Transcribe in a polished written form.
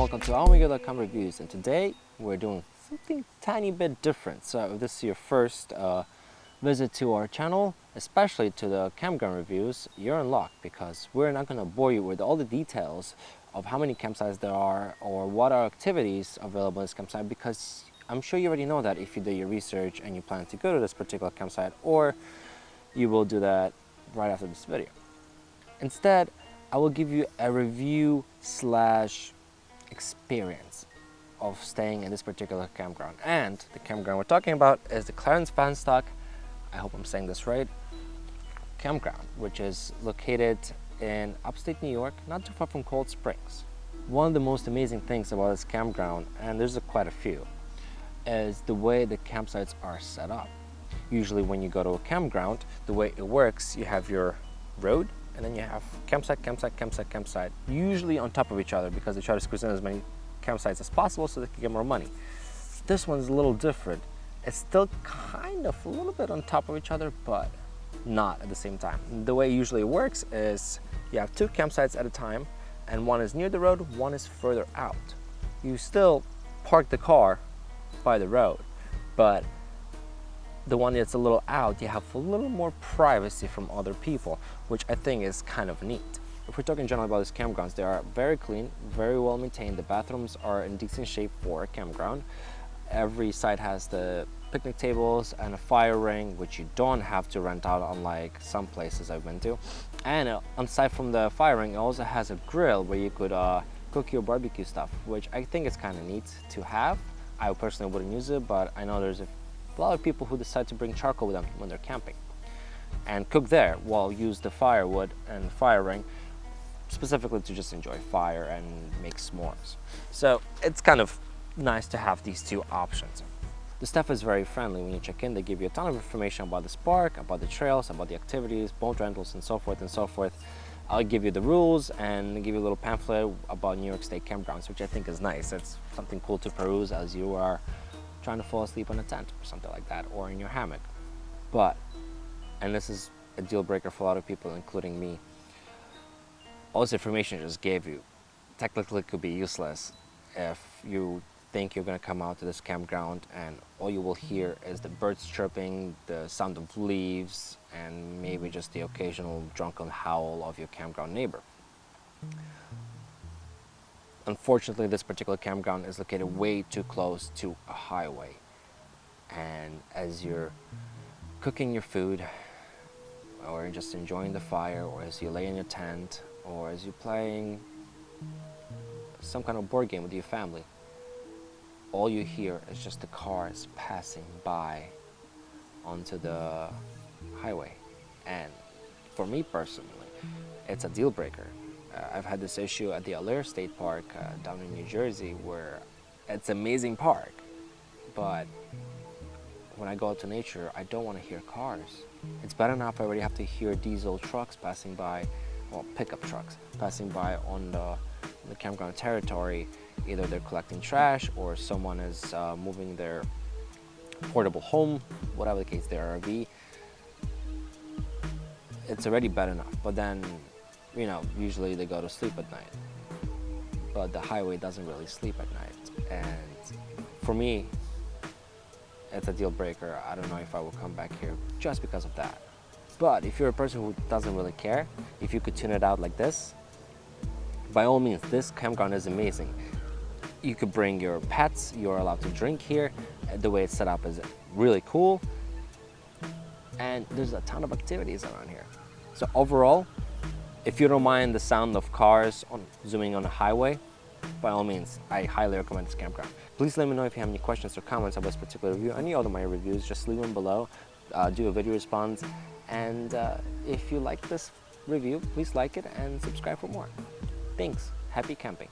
welcome to Omega.com Reviews, and today we're doing something tiny bit different. So if this is your first visit to our channel, especially to the campground reviews, you're in luck because we're not going to bore you with all the details of how many campsites there are or what are activities available in this campsite, because I'm sure you already know that if you do your research and you plan to go to this particular campsite, or you will do that right after this video. Instead, I will give you a review / experience of staying in this particular campground. And the campground we're talking about is the Clarence Fahnestock, I hope I'm saying this right, campground, which is located in upstate New York, not too far from Cold Springs. One of the most amazing things about this campground, and there's quite a few, is the way the campsites are set up. Usually when you go to a campground, the way it works, you have your road, and then you have campsite, campsite, campsite, campsite, usually on top of each other because they try to squeeze in as many campsites as possible so they can get more money. This one's a little different. It's still kind of a little bit on top of each other, but not at the same time. The way it usually works is you have two campsites at a time, and one is near the road, one is further out. You still park the car by the road, but the one that's a little out, you have a little more privacy from other people, which I think is kind of neat. If we're talking generally about these campgrounds, they are very clean, very well maintained. The bathrooms are in decent shape for a campground. Every site has the picnic tables and a fire ring, which you don't have to rent out, unlike some places I've been to. And aside from the fire ring, it also has a grill where you could cook your barbecue stuff, which I think is kind of neat to have. I personally wouldn't use it, but I know there's a lot of people who decide to bring charcoal with them when they're camping and cook there while use the firewood and fire ring specifically to just enjoy fire and make s'mores. So it's kind of nice to have these two options. The staff is very friendly. When you check in, they give you a ton of information about this park, about the trails, about the activities, boat rentals, and so forth and so forth. I'll give you the rules and give you a little pamphlet about New York State campgrounds, which I think is nice. It's something cool to peruse as you are trying to fall asleep on a tent or something like that, or in your hammock. But, and this is a deal breaker for a lot of people, including me, all this information I just gave you technically could be useless if you think you're going to come out to this campground and all you will hear is the birds chirping, the sound of leaves, and maybe just the occasional drunken howl of your campground neighbor. Unfortunately, this particular campground is located way too close to a highway. And as you're cooking your food, or just enjoying the fire, or as you lay in your tent, or as you're playing some kind of board game with your family, all you hear is just the cars passing by onto the highway. And for me personally, it's a deal breaker. I've had this issue at the Allaire State Park down in New Jersey, where it's an amazing park, but when I go out to nature, I don't want to hear cars. It's bad enough I already have to hear diesel trucks passing by, well, pickup trucks passing by on the campground territory. Either they're collecting trash or someone is moving their portable home, whatever the case, their RV. It's already bad enough, but then, you know, usually they go to sleep at night, but the highway doesn't really sleep at night. And for me, it's a deal breaker. I don't know if I will come back here just because of that. But if you're a person who doesn't really care, if you could tune it out like this, by all means, this campground is amazing. You could bring your pets, you're allowed to drink here. The way it's set up is really cool. And there's a ton of activities around here. So overall, if you don't mind the sound of cars zooming on the highway, by all means, I highly recommend this campground. Please let me know if you have any questions or comments about this particular review, any other of my reviews, just leave them below, do a video response, and if you like this review, please like it and subscribe for more. Thanks, happy camping.